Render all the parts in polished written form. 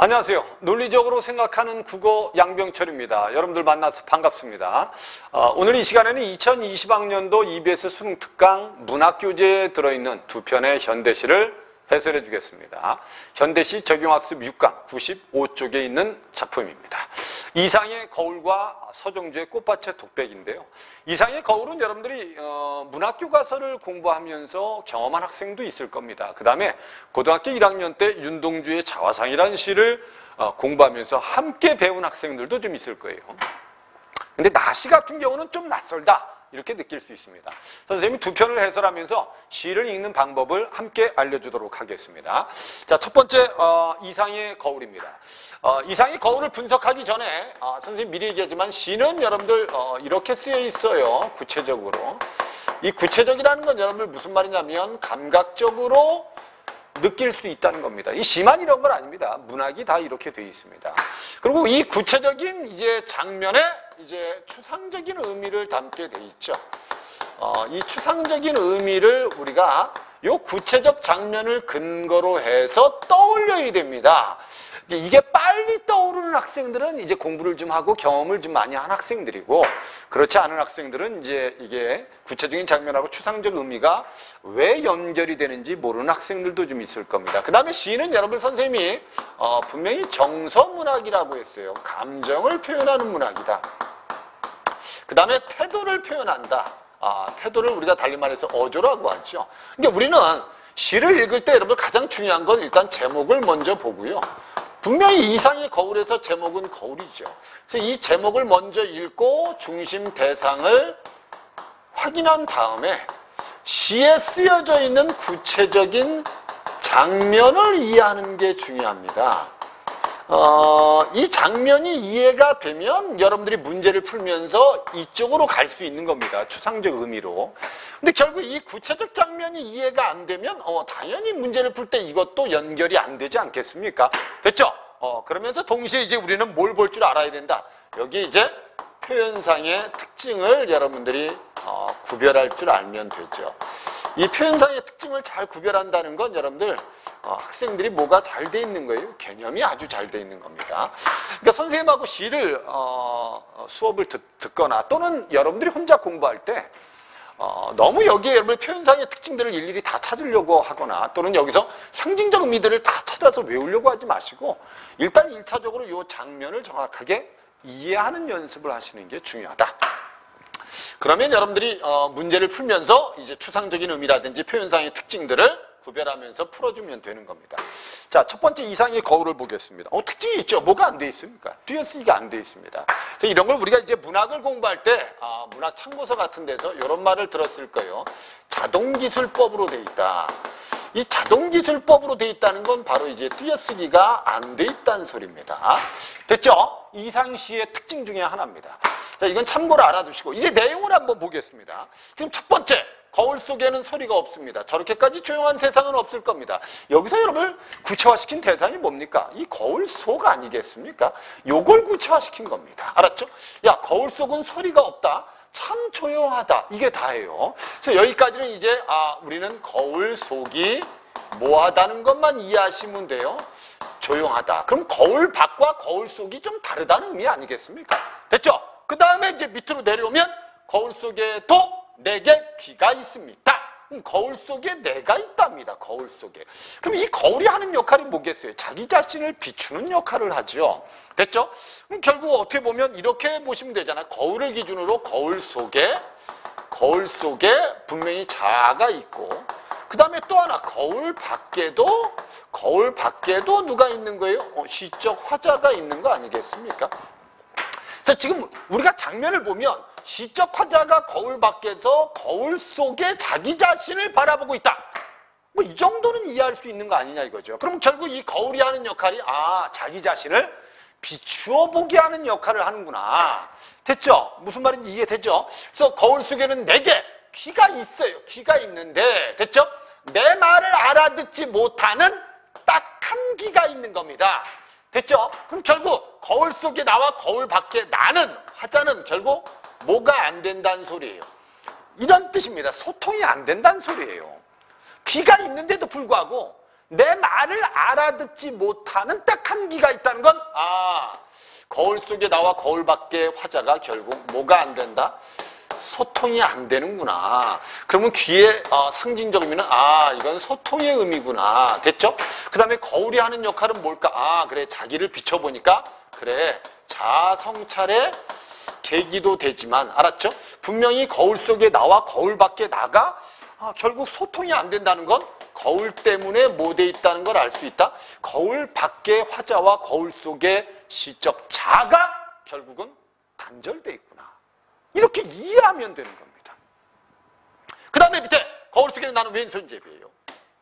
안녕하세요. 논리적으로 생각하는 국어 양병철입니다. 여러분들 만나서 반갑습니다. 오늘 이 시간에는 2020학년도 EBS 수능 특강 문학교재에 들어있는 두 편의 현대시를 해설해 주겠습니다. 현대시 적용학습 6강 95쪽에 있는 작품입니다. 이상의 거울과 서정주의 꽃밭의 독백인데요. 이상의 거울은 여러분들이 문학교과서를 공부하면서 경험한 학생도 있을 겁니다. 그 다음에 고등학교 1학년 때 윤동주의 자화상이라는 시를 공부하면서 함께 배운 학생들도 좀 있을 거예요. 근데 나시 같은 경우는 좀 낯설다, 이렇게 느낄 수 있습니다. 선생님이 두 편을 해설하면서 시를 읽는 방법을 함께 알려주도록 하겠습니다. 자, 첫 번째 이상의 거울입니다. 이상의 거울을 분석하기 전에 선생님 미리 얘기하지만 시는 여러분들 이렇게 쓰여 있어요. 구체적으로. 이 구체적이라는 건 여러분들 무슨 말이냐면 감각적으로 느낄 수 있다는 겁니다. 이 시만 이런 건 아닙니다. 문학이 다 이렇게 되어 있습니다. 그리고 이 구체적인 이제 장면에 이제 추상적인 의미를 담게 돼 있죠. 이 추상적인 의미를 우리가 이 구체적 장면을 근거로 해서 떠올려야 됩니다. 이게 빨리 떠오르는 학생들은 이제 공부를 좀 하고 경험을 좀 많이 한 학생들이고, 그렇지 않은 학생들은 이제 이게 구체적인 장면하고 추상적 의미가 왜 연결이 되는지 모르는 학생들도 좀 있을 겁니다. 그 다음에 시는 여러분 선생님이 분명히 정서문학이라고 했어요. 감정을 표현하는 문학이다. 그 다음에 태도를 표현한다. 태도를 우리가 달리 말해서 어조라고 하죠. 그러니까 우리는 시를 읽을 때 여러분 가장 중요한 건 일단 제목을 먼저 보고요. 분명히 이상의 거울에서 제목은 거울이죠. 그래서 이 제목을 먼저 읽고 중심 대상을 확인한 다음에 시에 쓰여져 있는 구체적인 장면을 이해하는 게 중요합니다. 이 장면이 이해가 되면 여러분들이 문제를 풀면서 이쪽으로 갈 수 있는 겁니다. 추상적 의미로. 근데 결국 이 구체적 장면이 이해가 안 되면 당연히 문제를 풀 때 이것도 연결이 안 되지 않겠습니까? 됐죠? 그러면서 동시에 이제 우리는 뭘 볼 줄 알아야 된다. 여기 이제 표현상의 특징을 여러분들이 구별할 줄 알면 되죠. 이 표현상의 특징을 잘 구별한다는 건 여러분들 학생들이 뭐가 잘 돼 있는 거예요? 개념이 아주 잘 돼 있는 겁니다. 그러니까 선생님하고 시를 수업을 듣거나 또는 여러분들이 혼자 공부할 때 너무 여기에 여러분 표현상의 특징들을 일일이 다 찾으려고 하거나 또는 여기서 상징적 의미들을 다 찾아서 외우려고 하지 마시고 일단 1차적으로 이 장면을 정확하게 이해하는 연습을 하시는 게 중요하다. 그러면 여러분들이 문제를 풀면서 이제 추상적인 의미라든지 표현상의 특징들을 구별하면서 풀어주면 되는 겁니다. 자, 첫 번째 이상의 거울을 보겠습니다. 특징이 있죠. 뭐가 안 돼 있습니까? 띄어쓰기가 안 돼 있습니다. 그래서 이런 걸 우리가 이제 문학을 공부할 때 문학 참고서 같은 데서 이런 말을 들었을 거예요. 자동기술법으로 돼 있다. 이 자동기술법으로 돼 있다는 건 바로 이제 띄어쓰기가 안 돼 있다는 소리입니다. 됐죠? 이상시의 특징 중에 하나입니다. 자, 이건 참고로 알아두시고 이제 내용을 한번 보겠습니다. 지금 첫 번째, 거울 속에는 소리가 없습니다. 저렇게까지 조용한 세상은 없을 겁니다. 여기서 여러분 구체화시킨 대상이 뭡니까? 이 거울 속 아니겠습니까? 요걸 구체화시킨 겁니다. 알았죠? 야, 거울 속은 소리가 없다. 참 조용하다. 이게 다예요. 그래서 여기까지는 이제 우리는 거울 속이 뭐하다는 것만 이해하시면 돼요. 조용하다. 그럼 거울 밖과 거울 속이 좀 다르다는 의미 아니겠습니까? 됐죠? 그 다음에 이제 밑으로 내려오면 거울 속에도 내게 귀가 있습니다. 거울 속에 내가 있답니다. 거울 속에. 그럼 이 거울이 하는 역할이 뭐겠어요? 자기 자신을 비추는 역할을 하죠. 됐죠? 그럼 결국 어떻게 보면 이렇게 보시면 되잖아요. 거울을 기준으로 거울 속에 분명히 자아가 있고 그 다음에 또 하나 거울 밖에도 누가 있는 거예요? 시적 화자가 있는 거 아니겠습니까? 그래서 지금 우리가 장면을 보면 시적 화자가 거울 밖에서 거울 속에 자기 자신을 바라보고 있다. 뭐 이 정도는 이해할 수 있는 거 아니냐 이거죠. 그럼 결국 이 거울이 하는 역할이 자기 자신을 비추어 보게 하는 역할을 하는구나. 됐죠? 무슨 말인지 이해되죠? 그래서 거울 속에는 내게 귀가 있어요. 귀가 있는데 됐죠? 내 말을 알아듣지 못하는 딱한 귀가 있는 겁니다. 됐죠? 그럼 결국 거울 속에 나와 거울 밖에 나는 화자는 결국 뭐가 안 된다는 소리예요. 이런 뜻입니다. 소통이 안 된다는 소리예요. 귀가 있는데도 불구하고 내 말을 알아듣지 못하는 딱 한기가 있다는 건 거울 속에 나와 거울 밖의 화자가 결국 뭐가 안 된다? 소통이 안 되는구나. 그러면 귀에 상징적 의미는 이건 소통의 의미구나. 됐죠? 그 다음에 거울이 하는 역할은 뭘까? 그래, 자기를 비춰보니까 그래, 자아성찰의 계기도 되지만, 알았죠? 분명히 거울 속에 나와 거울 밖에 나가 결국 소통이 안 된다는 건 거울 때문에 뭐 돼 있다는 걸 알 수 있다. 거울 밖의 화자와 거울 속의 시적 자가 결국은 단절돼 있구나. 이렇게 이해하면 되는 겁니다. 그 다음에 밑에 거울 속에는 나는 왼손잡이에요.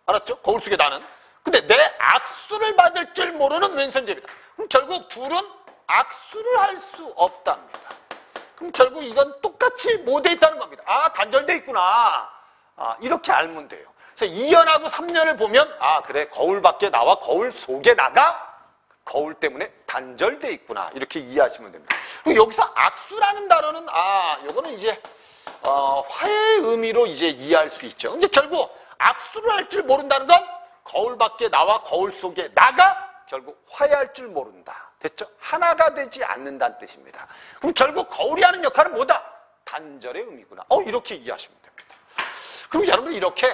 알았죠? 거울 속에 나는. 근데 내 악수를 받을 줄 모르는 왼손잡이다. 그럼 결국 둘은 악수를 할 수 없답니다. 그럼 결국 이건 똑같이 뭐 돼 있다는 겁니다. 단절돼 있구나. 이렇게 알면 돼요. 그래서 2년하고 3년을 보면 그래, 거울 밖에 나와 거울 속에 나가 거울 때문에 단절돼 있구나. 이렇게 이해하시면 됩니다. 그리고 여기서 악수라는 단어는 요거는 이제 화해의 의미로 이제 이해할 수 있죠. 근데 결국 악수를 할 줄 모른다는 건 거울 밖에 나와 거울 속에 나가 결국 화해할 줄 모른다. 됐죠? 하나가 되지 않는다는 뜻입니다. 그럼 결국 거울이 하는 역할은 뭐다? 단절의 의미구나. 이렇게 이해하시면 됩니다. 그럼 여러분 이렇게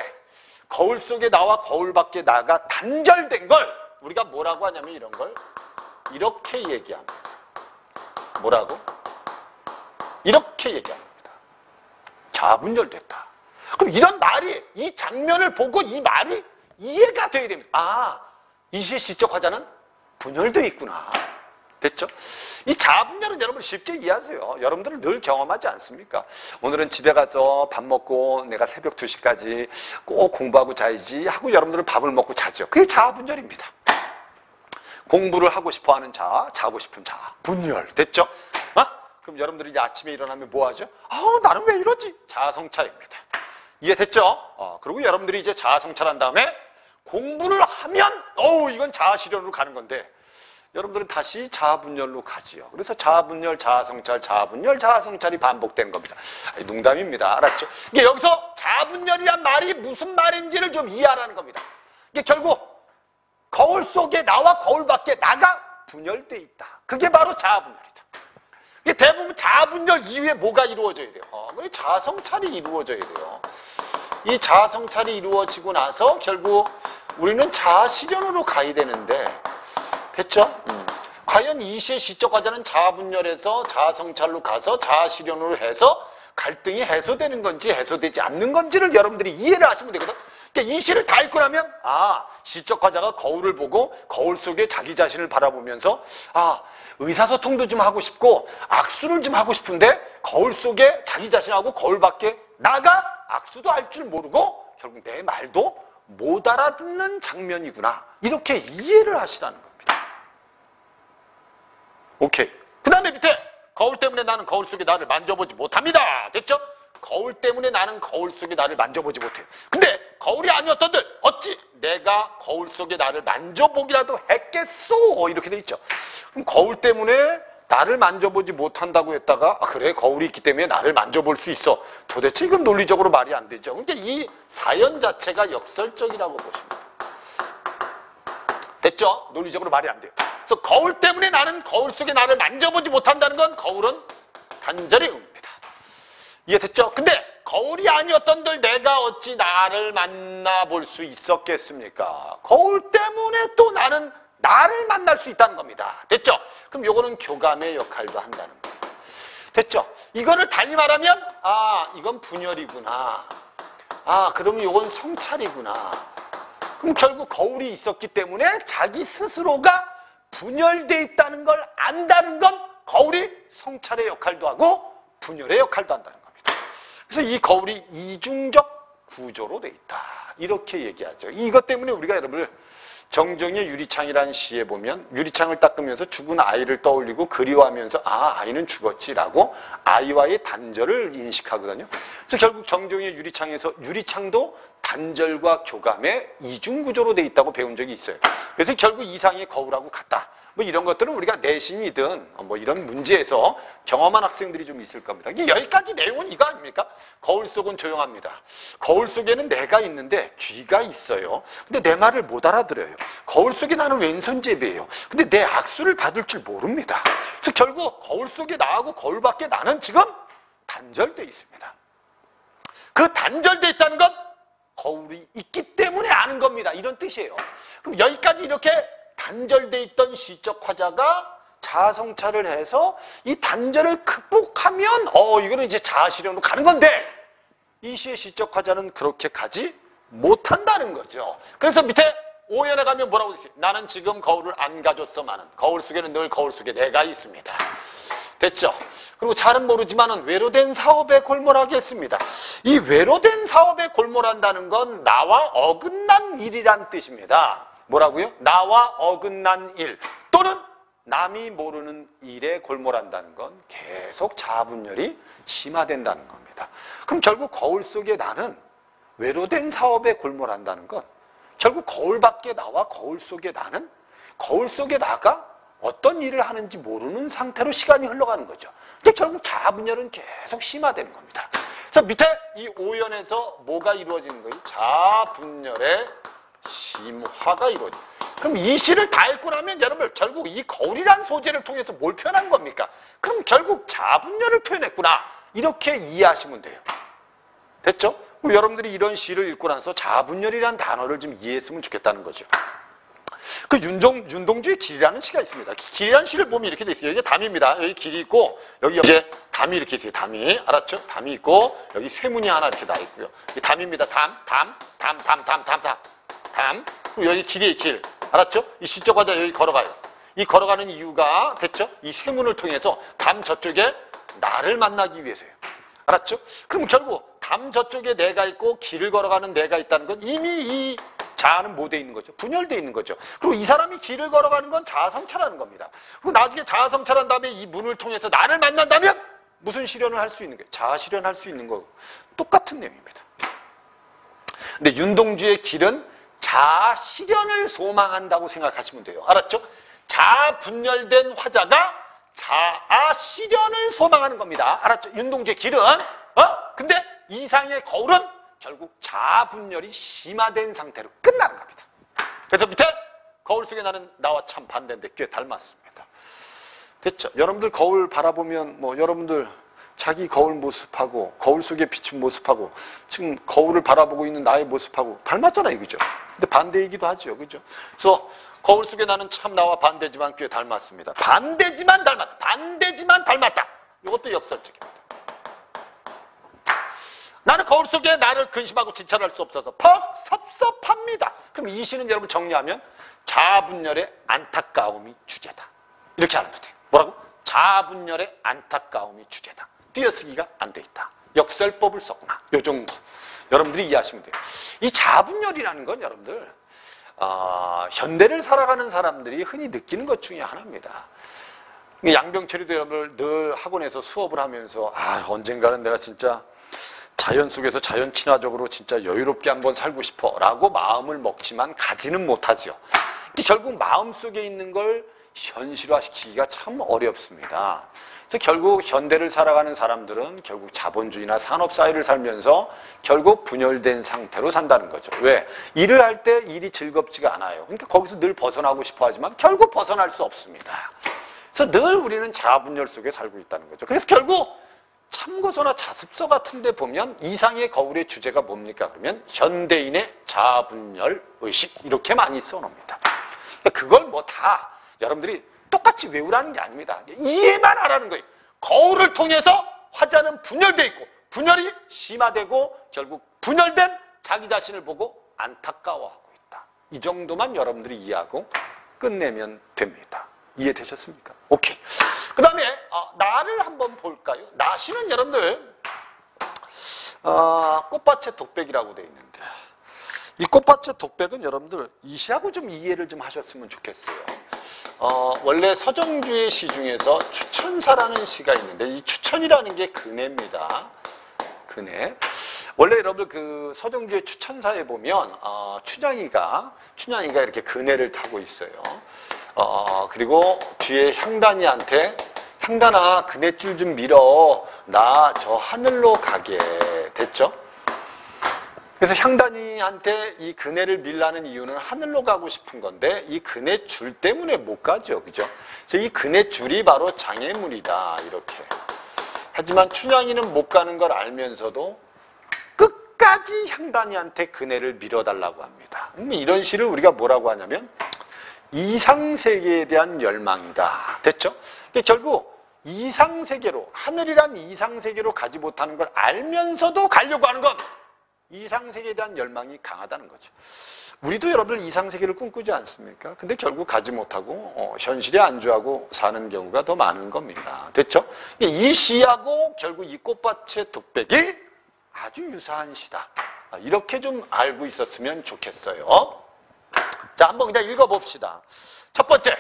거울 속에 나와 거울 밖에 나가 단절된 걸 우리가 뭐라고 하냐면 이런 걸 이렇게 얘기합니다. 뭐라고? 이렇게 얘기합니다. 자아분열됐다. 그럼 이런 말이, 이 장면을 보고 이 말이 이해가 돼야 됩니다. 이 시의 시적 화자는 분열되어 있구나. 됐죠? 이 자아분열은 여러분 쉽게 이해하세요. 여러분들은 늘 경험하지 않습니까? 오늘은 집에 가서 밥 먹고 내가 새벽 2시까지 꼭 공부하고 자야지 하고 여러분들은 밥을 먹고 자죠. 그게 자아분열입니다. 공부를 하고 싶어하는 자아, 자고 싶은 자아, 분열. 됐죠? 그럼 여러분들이 이제 아침에 일어나면 뭐 하죠? 나는 왜 이러지? 자아성찰입니다. 이해됐죠? 그리고 여러분들이 이제 자아성찰한 다음에 공부를 하면 이건 자아실현으로 가는 건데 여러분들은 다시 자아분열로 가지요. 그래서 자아분열, 자아성찰, 자아분열, 자아성찰이 반복된 겁니다. 농담입니다. 알았죠? 이게 여기서 자아분열이란 말이 무슨 말인지를 좀 이해하라는 겁니다. 이게 결국 거울 속에 나와 거울 밖에 나가 분열돼 있다. 그게 바로 자아분열이다. 이게 대부분 자아분열 이후에 뭐가 이루어져야 돼요? 자아성찰이 이루어져야 돼요. 이 자아성찰이 이루어지고 나서 결국 우리는 자아실현으로 가야 되는데 됐죠? 과연 이 시의 시적 화자는 자아분열에서 자아성찰로 가서 자아실현으로 해서 갈등이 해소되는 건지 해소되지 않는 건지를 여러분들이 이해를 하시면 되거든. 그러니까 이 시를 다 읽고 나면 시적 화자가 거울을 보고 거울 속에 자기 자신을 바라보면서 의사소통도 좀 하고 싶고 악수를 좀 하고 싶은데 거울 속에 자기 자신하고 거울 밖에 나가 악수도 할 줄 모르고 결국 내 말도 못 알아듣는 장면이구나. 이렇게 이해를 하시라는 겁니다. 오케이. 그 다음에 밑에 거울 때문에 나는 거울 속에 나를 만져보지 못합니다. 됐죠? 거울 때문에 나는 거울 속에 나를 만져보지 못해요. 근데 거울이 아니었던들 어찌 내가 거울 속에 나를 만져보기라도 했겠소? 이렇게 돼 있죠. 그럼 거울 때문에 나를 만져보지 못한다고 했다가 그래, 거울이 있기 때문에 나를 만져볼 수 있어. 도대체 이건 논리적으로 말이 안 되죠. 근데 이 사연 자체가 역설적이라고 보시면 돼요. 됐죠? 논리적으로 말이 안 돼요. 그래서 거울 때문에 나는 거울 속에 나를 만져보지 못한다는 건 거울은 단절의 의미입니다. 이해됐죠? 근데 거울이 아니었던들 내가 어찌 나를 만나볼 수 있었겠습니까? 거울 때문에 또 나는 나를 만날 수 있다는 겁니다. 됐죠? 그럼 요거는 교감의 역할도 한다는 거예요. 됐죠? 이거를 달리 말하면 이건 분열이구나. 그럼 요건 성찰이구나. 그럼 결국 거울이 있었기 때문에 자기 스스로가 분열되어 있다는 걸 안다는 건 거울이 성찰의 역할도 하고 분열의 역할도 한다는 겁니다. 그래서 이 거울이 이중적 구조로 되어 있다. 이렇게 얘기하죠. 이것 때문에 우리가 여러분들 정정의 유리창이라는 시에 보면 유리창을 닦으면서 죽은 아이를 떠올리고 그리워하면서 아이는 죽었지라고 아이와의 단절을 인식하거든요. 그래서 결국 정정의 유리창에서 유리창도 단절과 교감의 이중구조로 돼 있다고 배운 적이 있어요. 그래서 결국 이상의 거울하고 같다. 뭐 이런 것들은 우리가 내신이든 뭐 이런 문제에서 경험한 학생들이 좀 있을 겁니다. 여기까지 내용은 이거 아닙니까? 거울 속은 조용합니다. 거울 속에는 내가 있는데 귀가 있어요. 근데 내 말을 못 알아들어요. 거울 속에 나는 왼손잡이에요. 근데 내 악수를 받을 줄 모릅니다. 그래서 결국 거울 속에 나하고 거울 밖에 나는 지금 단절돼 있습니다. 그 단절돼 있다는 건 거울이 있기 때문에 아는 겁니다. 이런 뜻이에요. 그럼 여기까지 이렇게 단절돼 있던 시적 화자가 자아성찰을 해서 이 단절을 극복하면 이거는 이제 자아실현으로 가는 건데 이 시의 시적 화자는 그렇게 가지 못한다는 거죠. 그래서 밑에 오연에 가면 뭐라고 있어요? 나는 지금 거울을 안 가졌어만은 거울 속에는 늘 거울 속에 내가 있습니다. 됐죠? 그리고 잘은 모르지만은 외로된 사업에 골몰하겠습니다. 이 외로된 사업에 골몰한다는 건 나와 어긋난 일이란 뜻입니다. 뭐라고요? 나와 어긋난 일 또는 남이 모르는 일에 골몰한다는 건 계속 자아분열이 심화된다는 겁니다. 그럼 결국 거울 속에 나는 외로된 사업에 골몰한다는 건 결국 거울 밖에 나와 거울 속에 나는 거울 속에 나가 어떤 일을 하는지 모르는 상태로 시간이 흘러가는 거죠. 근데 결국 자아분열은 계속 심화되는 겁니다. 그래서 밑에 이 오연에서 뭐가 이루어지는 거예요? 자아분열의 심화가 이루어져요. 그럼 이 시를 다 읽고 나면 여러분 결국 이 거울이란 소재를 통해서 뭘 표현한 겁니까? 그럼 결국 자아분열을 표현했구나. 이렇게 이해하시면 돼요. 됐죠? 그럼 여러분들이 이런 시를 읽고 나서 자아분열이라는 단어를 좀 이해했으면 좋겠다는 거죠. 그 윤동주의 길이라는 시가 있습니다. 길이라는 시를 보면 이렇게 돼 있어요. 이게 담입니다. 여기 길이 있고 여기 이제 담이 이렇게 있어요. 담이. 알았죠? 담이 있고 여기 쇠문이 하나 이렇게 나 있고요. 이 담입니다. 담. 그리고 여기 길이에요. 길. 알았죠? 이 시적 화자 여기 걸어가요. 이 걸어가는 이유가 됐죠? 이 쇠문을 통해서 담 저쪽에 나를 만나기 위해서예요. 알았죠? 그럼 결국 담 저쪽에 내가 있고 길을 걸어가는 내가 있다는 건 이미 이 자아는 뭐 돼 있는 거죠? 분열돼 있는 거죠. 그리고 이 사람이 길을 걸어가는 건 자아성찰하는 겁니다. 그리고 나중에 자아성찰한 다음에 이 문을 통해서 나를 만난다면 무슨 실현을 할 수 있는 거예요? 자아실현할 수 있는 거고 똑같은 내용입니다. 근데 윤동주의 길은 자아실현을 소망한다고 생각하시면 돼요. 알았죠? 자아분열된 화자가 자아실현을 소망하는 겁니다. 알았죠? 윤동주의 길은 근데 이상의 거울은 결국 자아분열이 심화된 상태로 끝나는 겁니다. 그래서 밑에 거울 속에 나는 나와 참 반대인데 꽤 닮았습니다. 됐죠? 여러분들 거울 바라보면 뭐 여러분들 자기 거울 모습하고 거울 속에 비친 모습하고 지금 거울을 바라보고 있는 나의 모습하고 닮았잖아요. 그죠? 근데 반대이기도 하죠. 그죠? 그래서 거울 속에 나는 참 나와 반대지만 꽤 닮았습니다. 반대지만 닮았다. 이것도 역설적입니다. 나는 거울 속에 나를 근심하고 진찰할 수 없어서 퍽 섭섭합니다. 그럼 이 시는 여러분 정리하면 자아분열의 안타까움이 주제다. 이렇게 하는 거예요. 뭐라고? 자아분열의 안타까움이 주제다. 띄어쓰기가 안 돼 있다. 역설법을 썼구나. 요 정도. 여러분들이 이해하시면 돼요. 이 자아분열이라는 건 여러분들 현대를 살아가는 사람들이 흔히 느끼는 것 중에 하나입니다. 양병철이도 여러분들 늘 학원에서 수업을 하면서 언젠가는 내가 진짜 자연 속에서 자연 친화적으로 진짜 여유롭게 한번 살고 싶어 라고 마음을 먹지만 가지는 못하죠. 근데 결국 마음속에 있는 걸 현실화시키기가 참 어렵습니다. 그래서 결국 현대를 살아가는 사람들은 결국 자본주의나 산업사회를 살면서 결국 분열된 상태로 산다는 거죠. 왜? 일을 할 때 일이 즐겁지가 않아요. 그러니까 거기서 늘 벗어나고 싶어 하지만 결국 벗어날 수 없습니다. 그래서 늘 우리는 자아분열 속에 살고 있다는 거죠. 그래서 결국 참고서나 자습서 같은 데 보면 이상의 거울의 주제가 뭡니까? 그러면 현대인의 자아분열 의식 이렇게 많이 써놓습니다. 그걸 뭐 다 여러분들이 똑같이 외우라는 게 아닙니다. 이해만 하라는 거예요. 거울을 통해서 화자는 분열돼 있고 분열이 심화되고 결국 분열된 자기 자신을 보고 안타까워하고 있다. 이 정도만 여러분들이 이해하고 끝내면 됩니다. 이해되셨습니까? 오케이. 그 다음에 나를 한번 볼까요? 나시는 여러분들 꽃밭의 독백이라고 되어 있는데 이 꽃밭의 독백은 여러분들 이 시하고 좀 이해를 좀 하셨으면 좋겠어요. 원래 서정주의 시 중에서 추천사라는 시가 있는데 이 추천이라는 게 근해입니다. 그네. 원래 여러분 그 서정주의 추천사에 보면 춘향이가 이렇게 그네를 타고 있어요. 그리고 뒤에 향단이한테 향단아 그네줄 좀 밀어 나 저 하늘로 가게 됐죠. 그래서 향단이한테 이 그네를 밀라는 이유는 하늘로 가고 싶은 건데 이 그네줄 때문에 못 가죠. 그죠? 그래서 이 그네줄이 바로 장애물이다 이렇게. 하지만 춘향이는 못 가는 걸 알면서도 끝까지 향단이한테 그네를 밀어달라고 합니다. 이런 시를 우리가 뭐라고 하냐면 이상세계에 대한 열망이다. 됐죠? 결국 이상세계로, 하늘이란 이상세계로 가지 못하는 걸 알면서도 가려고 하는 건 이상세계에 대한 열망이 강하다는 거죠. 우리도 여러분들 이상세계를 꿈꾸지 않습니까? 근데 결국 가지 못하고 현실에 안주하고 사는 경우가 더 많은 겁니다. 됐죠? 이 시하고 결국 이 꽃밭의 독백이 아주 유사한 시다. 이렇게 좀 알고 있었으면 좋겠어요. 자, 한번 그냥 읽어봅시다. 첫 번째,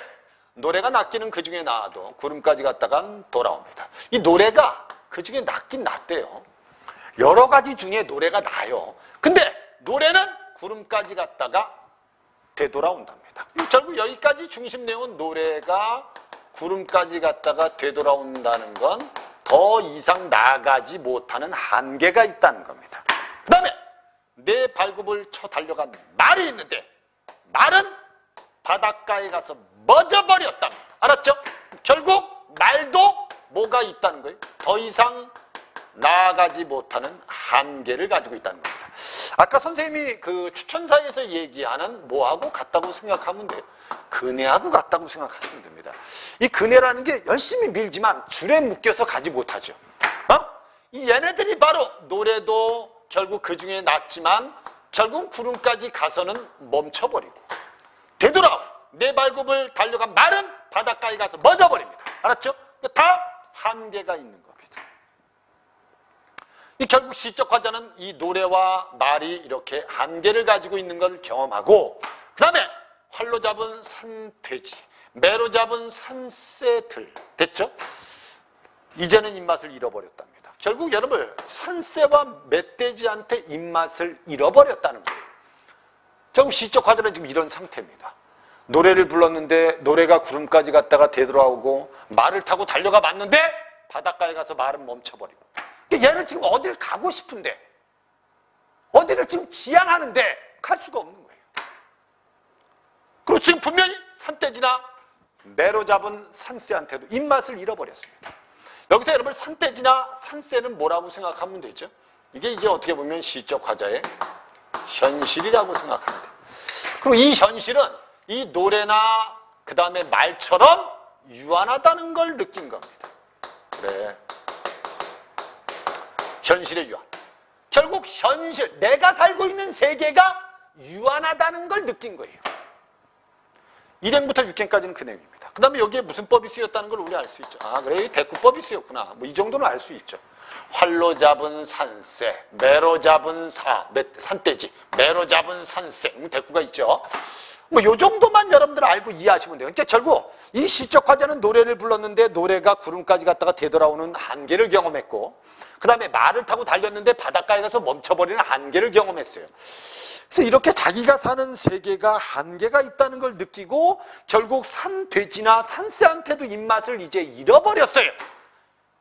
노래가 낚이는 그 중에 나와도 구름까지 갔다간 돌아옵니다. 이 노래가 그 중에 낚긴 낫대요. 여러 가지 중에 노래가 나요. 근데 노래는 구름까지 갔다가 되돌아온답니다. 결국 여기까지 중심 내온 노래가 구름까지 갔다가 되돌아온다는 건 더 이상 나아가지 못하는 한계가 있다는 겁니다. 그 다음에 내 발굽을 쳐 달려간 말이 있는데 말은 바닷가에 가서 멎어버렸답니다. 알았죠? 결국 말도 뭐가 있다는 거예요? 더 이상 나아가지 못하는 한계를 가지고 있다는 겁니다. 아까 선생님이 그 추천사에서 얘기하는 뭐하고 같다고 생각하면 돼요? 그네하고 같다고 생각하시면 됩니다. 이 그네라는 게 열심히 밀지만 줄에 묶여서 가지 못하죠. 이 얘네들이 바로 노래도 결국 그 중에 낫지만 결국 구름까지 가서는 멈춰버리고 되돌아와 내 발굽을 달려간 말은 바닷가에 가서 멎어버립니다. 알았죠? 다 한계가 있는 겁니다. 이 결국 시적 화자는 이 노래와 말이 이렇게 한계를 가지고 있는 걸 경험하고 그 다음에 활로 잡은 산돼지, 매로 잡은 산새들 됐죠? 이제는 입맛을 잃어버렸답니다. 결국 여러분 산새와 멧돼지한테 입맛을 잃어버렸다는 거예요. 결국 시적 화자는 지금 이런 상태입니다. 노래를 불렀는데 노래가 구름까지 갔다가 되돌아오고 말을 타고 달려가 봤는데 바닷가에 가서 말은 멈춰버리고 얘는 지금 어딜 가고 싶은데 어디를 지금 지향하는데 갈 수가 없는 거예요. 그리고 지금 분명히 산돼지나 매로 잡은 산새한테도 입맛을 잃어버렸습니다. 여기서 여러분 산돼지나 산새는 뭐라고 생각하면 되죠? 이게 이제 어떻게 보면 시적 화자의 현실이라고 생각하면 돼요. 그리고 이 현실은 이 노래나 그 다음에 말처럼 유한하다는 걸 느낀 겁니다. 그래. 현실의 유한. 결국 현실, 내가 살고 있는 세계가 유한하다는 걸 느낀 거예요. 1행부터 6행까지는 그 내용입니다. 그 다음에 여기에 무슨 법이 쓰였다는 걸 우리 알 수 있죠. 아, 그래, 대꾸법이 쓰였구나. 뭐 이 정도는 알 수 있죠. 활로 잡은 산새, 매로 잡은 산돼지, 매로 잡은 산새, 대꾸가 있죠. 뭐 요 정도만 여러분들 알고 이해하시면 돼요. 그러니까 결국 이 시적 화자는 노래를 불렀는데 노래가 구름까지 갔다가 되돌아오는 한계를 경험했고 그 다음에 말을 타고 달렸는데 바닷가에 가서 멈춰버리는 한계를 경험했어요. 그래서 이렇게 자기가 사는 세계가 한계가 있다는 걸 느끼고 결국 산돼지나 산새한테도 입맛을 이제 잃어버렸어요.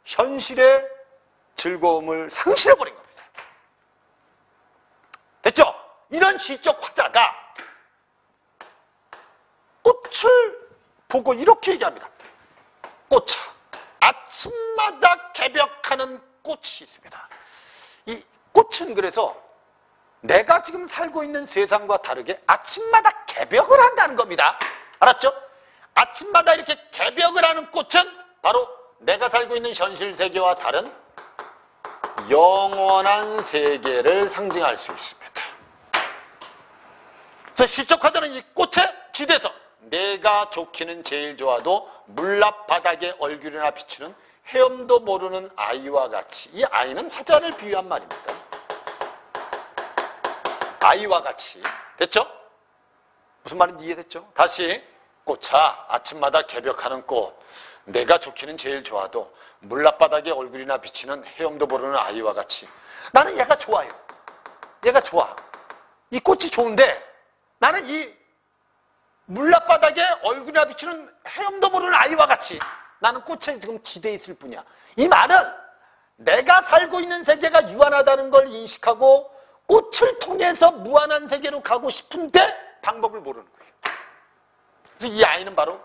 현실의 즐거움을 상실해버린 겁니다. 됐죠? 이런 시적 화자가 꽃을 보고 이렇게 얘기합니다. 꽃아, 아침마다 개벽하는 꽃이 있습니다. 이 꽃은 그래서 내가 지금 살고 있는 세상과 다르게 아침마다 개벽을 한다는 겁니다. 알았죠? 아침마다 이렇게 개벽을 하는 꽃은 바로 내가 살고 있는 현실 세계와 다른 영원한 세계를 상징할 수 있습니다. 그래서 시적 화자는 이 꽃에 기대서 내가 좋기는 제일 좋아도 물납 바닥에 얼굴이나 비추는 헤엄도 모르는 아이와 같이, 이 아이는 화자를 비유한 말입니다. 아이와 같이. 됐죠? 무슨 말인지 이해됐죠? 다시. 꽃아, 아침마다 개벽하는 꽃, 내가 좋기는 제일 좋아도 물납바닥에 얼굴이나 비치는 헤엄도 모르는 아이와 같이 나는 얘가 좋아요. 얘가 좋아. 이 꽃이 좋은데 나는 이 물납바닥에 얼굴이나 비추는 헤엄도 모르는 아이와 같이 나는 꽃에 지금 기대해 있을 뿐이야. 이 말은 내가 살고 있는 세계가 유한하다는 걸 인식하고 꽃을 통해서 무한한 세계로 가고 싶은데 방법을 모르는 거예요. 그래서 이 아이는 바로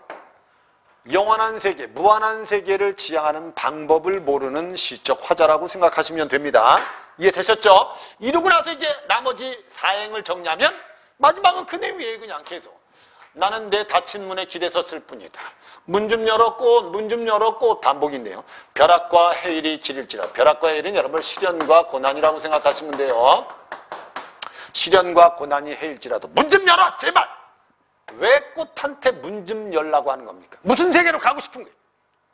영원한 세계, 무한한 세계를 지향하는 방법을 모르는 시적 화자라고 생각하시면 됩니다. 이해되셨죠? 이러고 나서 이제 나머지 사행을 정리하면 마지막은 그 내용이에요. 그냥 계속. 나는 내 닫힌 문에 기대섰을 뿐이다. 문 좀 열었고 문 좀 열었고 반복인데요. 벼락과 해일이 기릴지라. 벼락과 해일은 여러분 시련과 고난이라고 생각하시면 돼요. 시련과 고난이 해일지라도 문 좀 열어 제발. 왜 꽃한테 문 좀 열라고 하는 겁니까? 무슨 세계로 가고 싶은 거예요?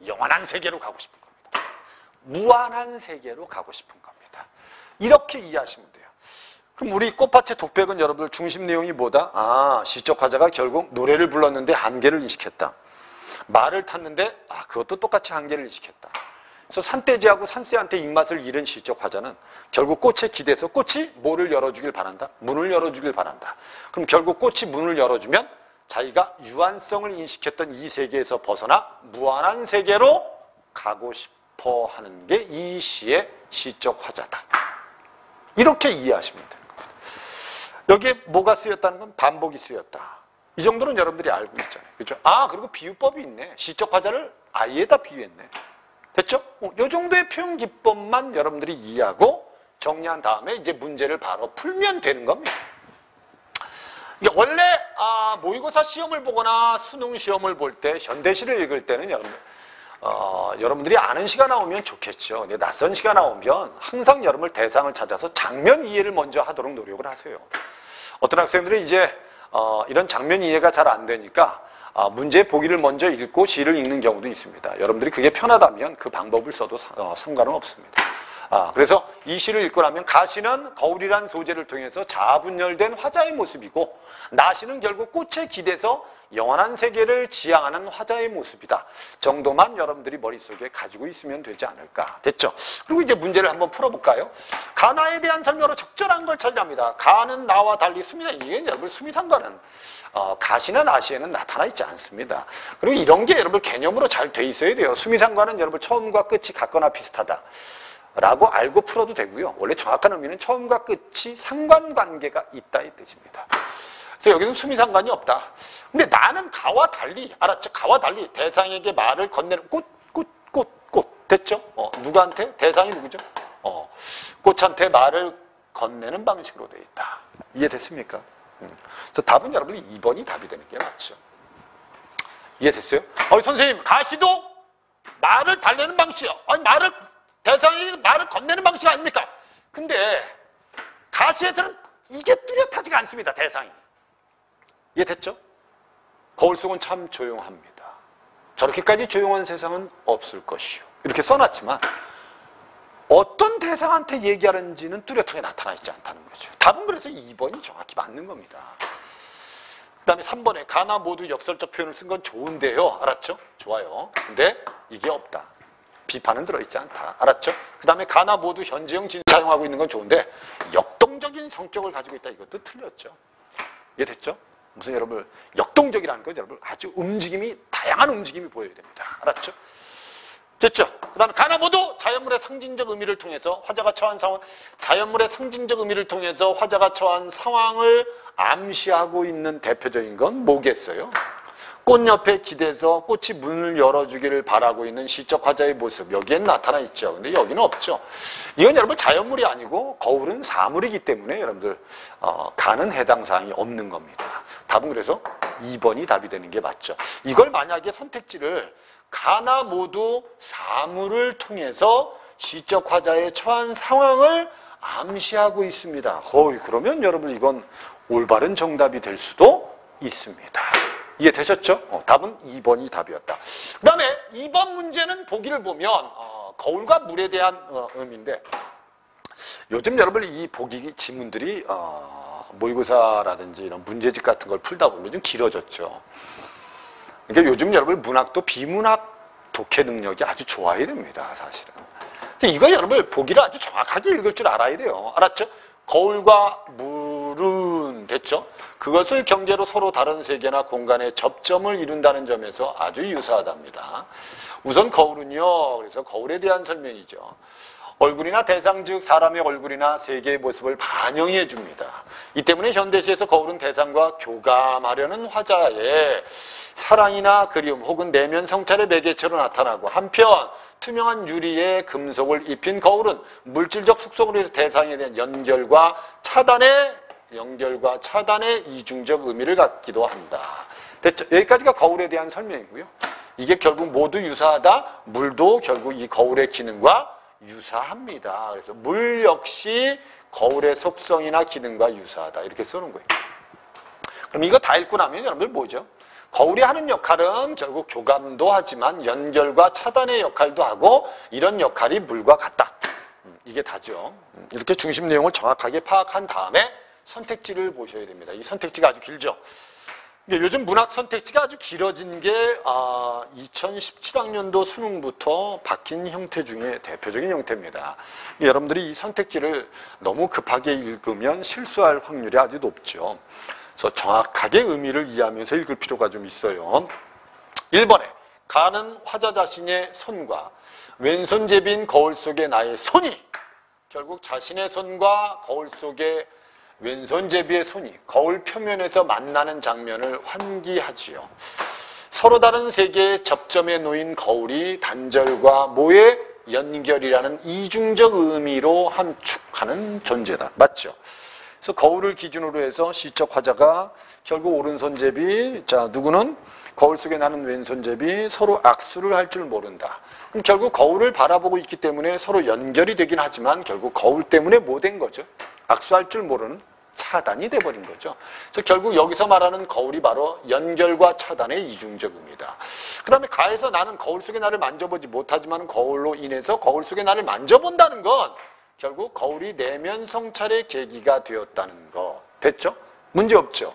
영원한 세계로 가고 싶은 겁니다. 무한한 세계로 가고 싶은 겁니다. 이렇게 이해하시면 돼요. 그럼 우리 꽃밭의 독백은 여러분들 중심 내용이 뭐다? 시적 화자가 결국 노래를 불렀는데 한계를 인식했다. 말을 탔는데 그것도 똑같이 한계를 인식했다. 그래서 산돼지하고 산새한테 입맛을 잃은 시적 화자는 결국 꽃에 기대서 꽃이 뭐를 열어주길 바란다? 문을 열어주길 바란다. 그럼 결국 꽃이 문을 열어주면 자기가 유한성을 인식했던 이 세계에서 벗어나 무한한 세계로 가고 싶어 하는 게 이 시의 시적 화자다. 이렇게 이해하시면 돼요. 여기에 뭐가 쓰였다는 건 반복이 쓰였다. 이 정도는 여러분들이 알고 있잖아요. 그렇죠? 그리고 비유법이 있네. 시적 화자를 아이에다 비유했네. 됐죠? 이 정도의 표현 기법만 여러분들이 이해하고 정리한 다음에 이제 문제를 바로 풀면 되는 겁니다. 원래 모의고사 시험을 보거나 수능 시험을 볼 때 현대시를 읽을 때는 여러분들이 아는 시가 나오면 좋겠죠. 근데 낯선 시가 나오면 항상 여러분들 대상을 찾아서 장면 이해를 먼저 하도록 노력을 하세요. 어떤 학생들은 이제 이런 장면 이해가 잘 안 되니까 문제 보기를 먼저 읽고 시를 읽는 경우도 있습니다. 여러분들이 그게 편하다면 그 방법을 써도 상관은 없습니다. 그래서 이 시를 읽고 나면 가시는 거울이란 소재를 통해서 자아분열된 화자의 모습이고 나시는 결국 꽃에 기대서 영원한 세계를 지향하는 화자의 모습이다 정도만 여러분들이 머릿속에 가지고 있으면 되지 않을까. 됐죠? 그리고 이제 문제를 한번 풀어볼까요? 가나에 대한 설명으로 적절한 걸 찾으랍니다. 가는 나와 달리 이게 여러분 수미상가는 가시나 나시에는 나타나 있지 않습니다. 그리고 이런 게 여러분 개념으로 잘 돼 있어야 돼요. 수미상가는 여러분 처음과 끝이 같거나 비슷하다 라고 알고 풀어도 되고요. 원래 정확한 의미는 처음과 끝이 상관관계가 있다 이 뜻입니다. 그래서 여기는 수미상관이 없다. 근데 나는 가와 달리, 알았죠? 가와 달리 대상에게 말을 건네는 꽃. 됐죠? 누구한테? 대상이 누구죠? 꽃한테 말을 건네는 방식으로 되어 있다. 이해됐습니까? 그래서 답은 여러분이 2번이 답이 되는 게 맞죠. 이해됐어요? 선생님, 가시도 말을 달래는 방식이요. 대상에게 말을 건네는 방식 아닙니까? 근데 가시에서는 이게 뚜렷하지가 않습니다. 대상이. 이해됐죠? 거울 속은 참 조용합니다. 저렇게까지 조용한 세상은 없을 것이요. 이렇게 써놨지만 어떤 대상한테 얘기하는지는 뚜렷하게 나타나 있지 않다는 거죠. 답은 그래서 2번이 정확히 맞는 겁니다. 그 다음에 3번에 가나 모두 역설적 표현을 쓴 건 좋은데요. 알았죠? 좋아요. 근데 이게 없다. 비판은 들어있지 않다. 알았죠? 그 다음에 가나 모두 현재형 진 사용하고 있는 건 좋은데 역동적인 성격을 가지고 있다. 이것도 틀렸죠. 이해됐죠? 무슨 여러분 역동적이라는 건 여러분 아주 다양한 움직임이 보여야 됩니다. 알았죠? 됐죠? 그 다음에 가나 모두 자연물의 상징적 의미를 통해서 화자가 처한 상황, 자연물의 상징적 의미를 통해서 화자가 처한 상황을 암시하고 있는 대표적인 건 뭐겠어요? 꽃 옆에 기대서 꽃이 문을 열어주기를 바라고 있는 시적 화자의 모습, 여기엔 나타나 있죠. 근데 여기는 없죠. 이건 여러분 자연물이 아니고 거울은 사물이기 때문에 여러분들 가는 해당 사항이 없는 겁니다. 답은 그래서 2번이 답이 되는 게 맞죠. 이걸 만약에 선택지를 가나 모두 사물을 통해서 시적 화자의 처한 상황을 암시하고 있습니다. 그러면 여러분 이건 올바른 정답이 될 수도 있습니다. 이해되셨죠? 답은 2번이 답이었다. 그 다음에 2번 문제는 보기를 보면 거울과 물에 대한 의미인데 요즘 여러분 이 보기 지문들이 모의고사라든지 이런 문제집 같은 걸 풀다 보면 좀 길어졌죠. 그러니까 요즘 여러분 문학도 비문학 독해 능력이 아주 좋아야 됩니다. 사실은. 근데 이거 여러분 보기를 아주 정확하게 읽을 줄 알아야 돼요. 알았죠? 거울과 물은 됐죠? 그것을 경계로 서로 다른 세계나 공간의 접점을 이룬다는 점에서 아주 유사하답니다. 우선 거울은요. 그래서 거울에 대한 설명이죠. 얼굴이나 대상 즉 사람의 얼굴이나 세계의 모습을 반영해 줍니다. 이 때문에 현대시에서 거울은 대상과 교감하려는 화자의 사랑이나 그리움 혹은 내면 성찰의 매개체로 나타나고, 한편 투명한 유리에 금속을 입힌 거울은 물질적 속성으로 해서 대상에 대한 연결과 차단의 이중적 의미를 갖기도 한다. 됐죠? 여기까지가 거울에 대한 설명이고요. 이게 결국 모두 유사하다. 물도 결국 이 거울의 기능과 유사합니다. 그래서 물 역시 거울의 속성이나 기능과 유사하다. 이렇게 쓰는 거예요. 그럼 이거 다 읽고 나면 여러분들 뭐죠? 거울이 하는 역할은 결국 교감도 하지만 연결과 차단의 역할도 하고, 이런 역할이 물과 같다. 이게 다죠. 이렇게 중심 내용을 정확하게 파악한 다음에 선택지를 보셔야 됩니다. 이 선택지가 아주 길죠. 요즘 문학 선택지가 아주 길어진 게 2017학년도 수능부터 바뀐 형태 중에 대표적인 형태입니다. 여러분들이 이 선택지를 너무 급하게 읽으면 실수할 확률이 아주 높죠. 그래서 정확하게 의미를 이해하면서 읽을 필요가 좀 있어요. 1번에 가는 화자 자신의 손과 왼손잡이인 거울 속의 나의 손이, 결국 자신의 손과 거울 속의 왼손잡이의 손이 거울 표면에서 만나는 장면을 환기하지요. 서로 다른 세계의 접점에 놓인 거울이 단절과 모의 연결이라는 이중적 의미로 함축하는 존재다. 맞죠? 그래서 거울을 기준으로 해서 시적 화자가 결국 오른손잡이, 자 누구는 거울 속에 나는 왼손잡이 서로 악수를 할 줄 모른다. 그럼 결국 거울을 바라보고 있기 때문에 서로 연결이 되긴 하지만 결국 거울 때문에 뭐 된 거죠? 악수할 줄 모르는 차단이 돼버린 거죠. 그래서 결국 여기서 말하는 거울이 바로 연결과 차단의 이중적 의미다. 그 다음에 가에서 나는 거울 속의 나를 만져보지 못하지만 거울로 인해서 거울 속의 나를 만져본다는 건 결국 거울이 내면 성찰의 계기가 되었다는 거. 됐죠? 문제 없죠?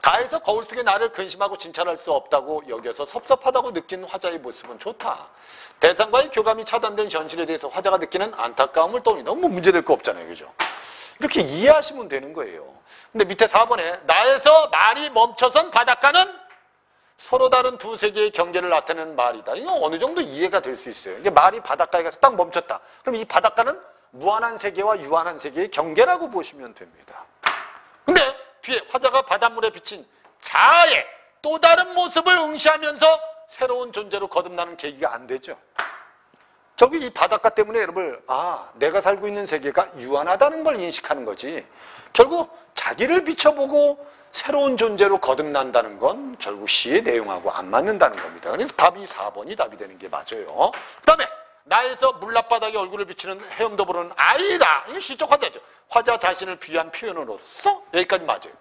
가에서 거울 속의 나를 근심하고 진찰할 수 없다고 여겨서 섭섭하다고 느낀 화자의 모습은 좋다. 대상과의 교감이 차단된 현실에 대해서 화자가 느끼는 안타까움을 떠올리는, 너무 문제될 거 없잖아요. 그죠? 이렇게 이해하시면 되는 거예요. 근데 밑에 4번에 나에서 말이 멈춰선 바닷가는 서로 다른 두 세계의 경계를 나타내는 말이다. 이거 어느 정도 이해가 될 수 있어요. 이게 말이 바닷가에 가서 딱 멈췄다. 그럼 이 바닷가는 무한한 세계와 유한한 세계의 경계라고 보시면 됩니다. 근데 뒤에 화자가 바닷물에 비친 자아의 또 다른 모습을 응시하면서 새로운 존재로 거듭나는 계기가 안 되죠. 저기 이 바닷가 때문에 여러분, 내가 살고 있는 세계가 유한하다는 걸 인식하는 거지, 결국 자기를 비춰보고 새로운 존재로 거듭난다는 건 결국 시의 내용하고 안 맞는다는 겁니다. 그래서 답이 4번이 답이 되는 게 맞아요. 그 다음에 나에서 물납바닥에 얼굴을 비추는 헤엄도 부르는 아이다. 이게 시적 화자죠. 화자 자신을 비유한 표현으로서 여기까지 맞아요.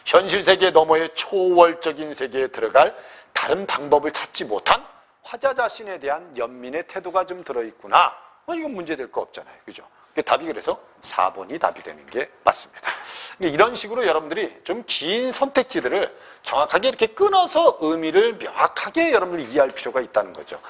현실 세계 너머의 초월적인 세계에 들어갈 다른 방법을 찾지 못한 화자 자신에 대한 연민의 태도가 좀 들어있구나. 이건 문제될 거 없잖아요. 그죠? 답이 그래서 4번이 답이 되는 게 맞습니다. 이런 식으로 여러분들이 좀 긴 선택지들을 정확하게 이렇게 끊어서 의미를 명확하게 여러분들이 이해할 필요가 있다는 거죠.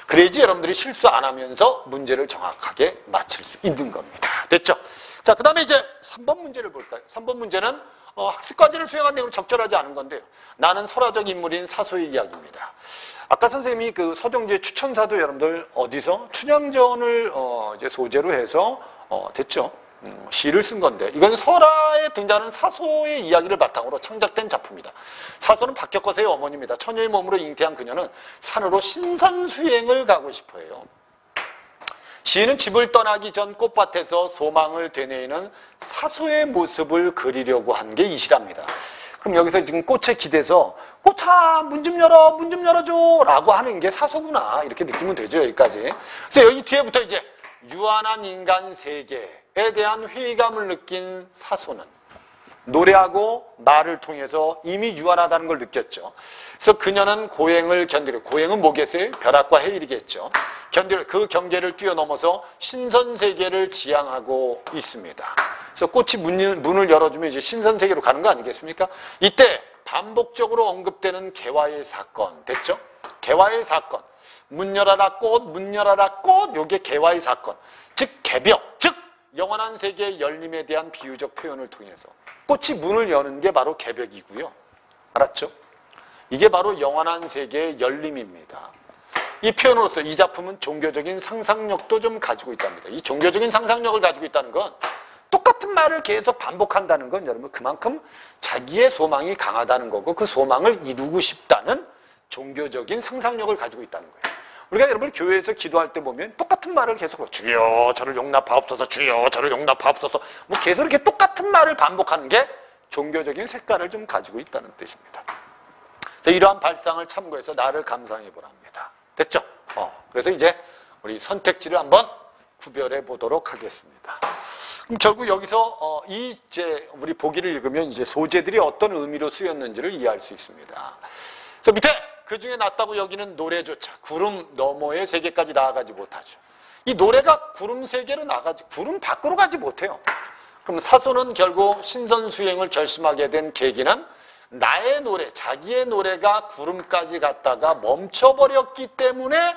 그래야지 여러분들이 실수 안 하면서 문제를 정확하게 맞출 수 있는 겁니다. 됐죠? 자, 그 다음에 이제 3번 문제를 볼까요? 3번 문제는 학습과제를 수행한 내용은 적절하지 않은 건데요. 나는 설화적 인물인 사소의 이야기입니다. 아까 선생님이 그 서정주의 추천사도 여러분들 어디서 춘향전을 이제 소재로 해서 됐죠? 시를 쓴 건데, 이건 설화에 등장하는 사소의 이야기를 바탕으로 창작된 작품이다. 사소는 박혁거세의 어머니입니다. 처녀의 몸으로 잉태한 그녀는 산으로 신선수행을 가고 싶어해요. 시인은 집을 떠나기 전 꽃밭에서 소망을 되뇌이는 사소의 모습을 그리려고 한 게 이 시랍니다. 그럼 여기서 지금 꽃에 기대서 꽃아 문 좀 열어, 문 좀 열어줘 라고 하는 게 사소구나, 이렇게 느끼면 되죠. 여기까지. 그래서 여기 뒤에부터 이제 유한한 인간 세계에 대한 회의감을 느낀 사소는 노래하고 말을 통해서 이미 유한하다는 걸 느꼈죠. 그래서 그녀는 고행을 견디려, 고행은 뭐겠어요? 벼락과 해일이겠죠. 견디려 그 경계를 뛰어넘어서 신선세계를 지향하고 있습니다. 그래서 꽃이 문을 열어주면 이제 신선세계로 가는 거 아니겠습니까? 이때 반복적으로 언급되는 개화의 사건, 됐죠? 개화의 사건. 문 열어라 꽃, 문 열어라 꽃, 요게 개화의 사건. 즉 개벽, 즉 영원한 세계의 열림에 대한 비유적 표현을 통해서 꽃이 문을 여는 게 바로 개벽이고요. 알았죠? 이게 바로 영원한 세계의 열림입니다. 이 표현으로서 이 작품은 종교적인 상상력도 좀 가지고 있답니다. 이 종교적인 상상력을 가지고 있다는 건 똑같은 말을 계속 반복한다는 건 여러분 그만큼 자기의 소망이 강하다는 거고 그 소망을 이루고 싶다는 종교적인 상상력을 가지고 있다는 거예요. 우리가 여러분 교회에서 기도할 때 보면 똑같은 말을 계속 주여 저를 용납하옵소서 주여 저를 용납하옵소서 뭐 계속 이렇게 똑같은 말을 반복하는 게 종교적인 색깔을 좀 가지고 있다는 뜻입니다. 그래서 이러한 발상을 참고해서 나를 감상해 보라 합니다. 됐죠? 그래서 이제 우리 선택지를 한번 구별해 보도록 하겠습니다. 그럼 결국 여기서 이제 우리 보기를 읽으면 이제 소재들이 어떤 의미로 쓰였는지를 이해할 수 있습니다. 그래서 밑에 그 중에 낫다고 여기는 노래조차 구름 너머의 세계까지 나아가지 못하죠. 이 노래가 구름 세계로 나가지 구름 밖으로 가지 못해요. 그럼 사소는 결국 신선수행을 결심하게 된 계기는 나의 노래, 자기의 노래가 구름까지 갔다가 멈춰버렸기 때문에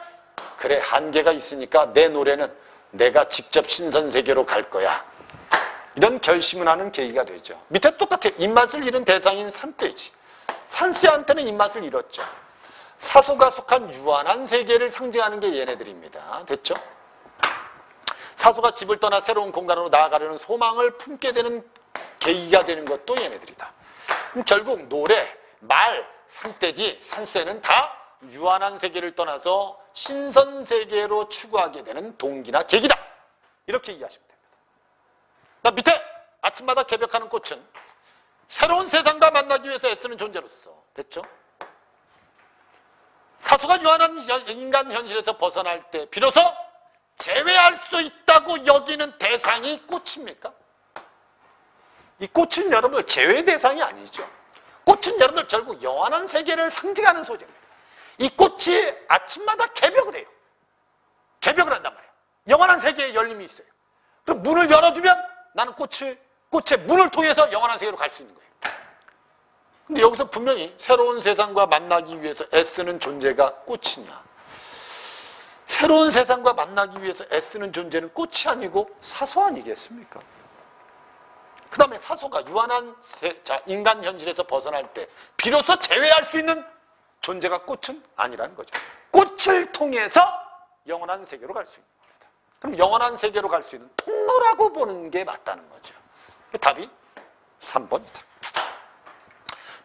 그래 한계가 있으니까 내 노래는 내가 직접 신선세계로 갈 거야. 이런 결심을 하는 계기가 되죠. 밑에 똑같아요. 입맛을 잃은 대상인 산돼지. 산새한테는 입맛을 잃었죠. 사소가 속한 유한한 세계를 상징하는 게 얘네들입니다. 됐죠? 사소가 집을 떠나 새로운 공간으로 나아가려는 소망을 품게 되는 계기가 되는 것도 얘네들이다. 그럼 결국 노래, 말, 산돼지, 산새는 다 유한한 세계를 떠나서 신선 세계로 추구하게 되는 동기나 계기다. 이렇게 이해하시면 됩니다. 밑에 아침마다 개벽하는 꽃은 새로운 세상과 만나기 위해서 애쓰는 존재로서 됐죠? 사소가 유한한 인간 현실에서 벗어날 때 비로소 제외할 수 있다고 여기는 대상이 꽃입니까? 이 꽃은 여러분들 제외 대상이 아니죠. 꽃은 여러분들 결국 영원한 세계를 상징하는 소재입니다. 이 꽃이 아침마다 개벽을 해요. 개벽을 한단 말이에요. 영원한 세계에 열림이 있어요. 그럼 문을 열어주면 나는 꽃의 문을 통해서 영원한 세계로 갈 수 있는 거예요. 근데 여기서 분명히 새로운 세상과 만나기 위해서 애쓰는 존재가 꽃이냐. 새로운 세상과 만나기 위해서 애쓰는 존재는 꽃이 아니고 사소 아니겠습니까? 그 다음에 사소가 유한한 인간 현실에서 벗어날 때 비로소 제외할 수 있는 존재가 꽃은 아니라는 거죠. 꽃을 통해서 영원한 세계로 갈 수 있는 겁니다. 그럼 영원한 세계로 갈 수 있는 통로라고 보는 게 맞다는 거죠. 답이 3번이다.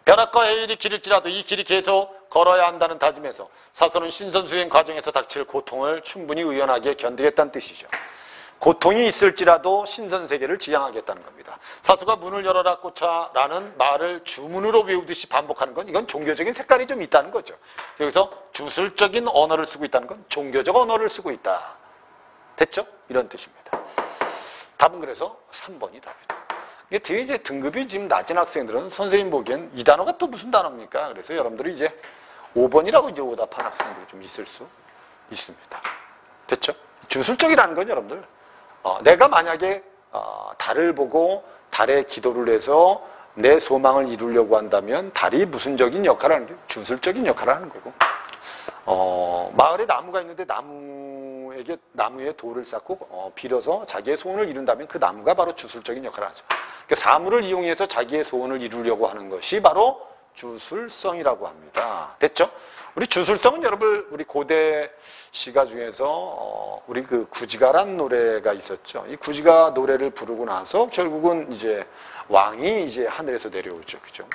벼락과 해일이 길일지라도 이 길이 계속 걸어야 한다는 다짐에서 사소는 신선수행 과정에서 닥칠 고통을 충분히 의연하게 견디겠다는 뜻이죠. 고통이 있을지라도 신선세계를 지향하겠다는 겁니다. 사소가 문을 열어라 꽃아라는 말을 주문으로 외우듯이 반복하는 건 이건 종교적인 색깔이 좀 있다는 거죠. 여기서 주술적인 언어를 쓰고 있다는 건 종교적 언어를 쓰고 있다. 됐죠? 이런 뜻입니다. 답은 그래서 3번이 답이다. 이게 뒤에 이제 등급이 지금 낮은 학생들은 선생님 보기엔 이 단어가 또 무슨 단어입니까? 그래서 여러분들이 이제 5번이라고 이제 오답한 학생들이 좀 있을 수 있습니다. 됐죠? 주술적이라는 건 여러분들 내가 만약에 달을 보고 달에 기도를 해서 내 소망을 이루려고 한다면 달이 무슨적인 역할을 하는 게 주술적인 역할을 하는 거고 마을에 나무가 있는데 나무에 돌을 쌓고 빌어서 자기의 소원을 이룬다면 그 나무가 바로 주술적인 역할을 하죠. 그러니까 사물을 이용해서 자기의 소원을 이루려고 하는 것이 바로 주술성이라고 합니다. 됐죠? 우리 주술성은 여러분 우리 고대 시가 중에서 우리 그 구지가란 노래가 있었죠. 이 구지가 노래를 부르고 나서 결국은 이제 왕이 이제 하늘에서 내려오죠. 그죠?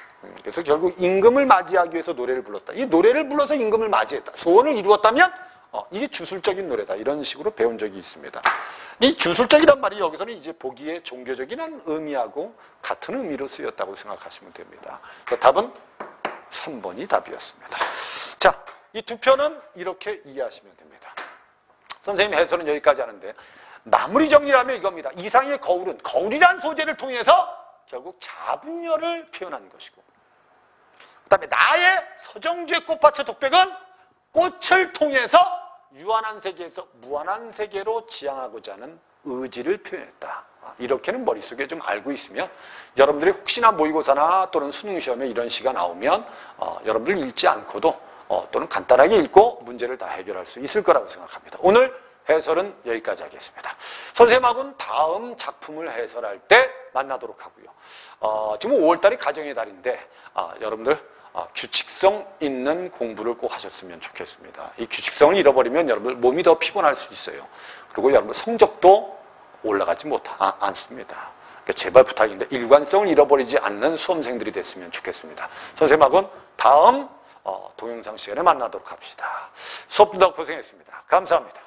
그래서 결국 임금을 맞이하기 위해서 노래를 불렀다. 이 노래를 불러서 임금을 맞이했다. 소원을 이루었다면 이게 주술적인 노래다. 이런 식으로 배운 적이 있습니다. 이 주술적이란 말이 여기서는 이제 보기에 종교적인 의미하고 같은 의미로 쓰였다고 생각하시면 됩니다. 그래서 답은 3번이 답이었습니다. 자, 이 두 편은 이렇게 이해하시면 됩니다. 선생님 해설은 여기까지 하는데 마무리 정리를 하면 이겁니다. 이상의 거울은 거울이란 소재를 통해서 결국 자분열을 표현한 것이고 그 다음에 나의 서정주의 꽃밭의 독백은 꽃을 통해서 유한한 세계에서 무한한 세계로 지향하고자 하는 의지를 표현했다. 이렇게는 머릿속에 좀 알고 있으면 여러분들이 혹시나 모의고사나 또는 수능시험에 이런 시가 나오면 여러분들 읽지 않고도 또는 간단하게 읽고 문제를 다 해결할 수 있을 거라고 생각합니다. 오늘 해설은 여기까지 하겠습니다. 선생님하고는 다음 작품을 해설할 때 만나도록 하고요. 지금 5월달이 가정의 달인데 여러분들 규칙성 있는 공부를 꼭 하셨으면 좋겠습니다. 이 규칙성을 잃어버리면 여러분들 몸이 더 피곤할 수 있어요. 그리고 여러분들 성적도 올라가지 않습니다. 그러니까 제발 부탁인데 일관성을 잃어버리지 않는 수험생들이 됐으면 좋겠습니다. 선생님하고는 다음 동영상 시간에 만나도록 합시다. 수업 듣다고 고생했습니다. 감사합니다.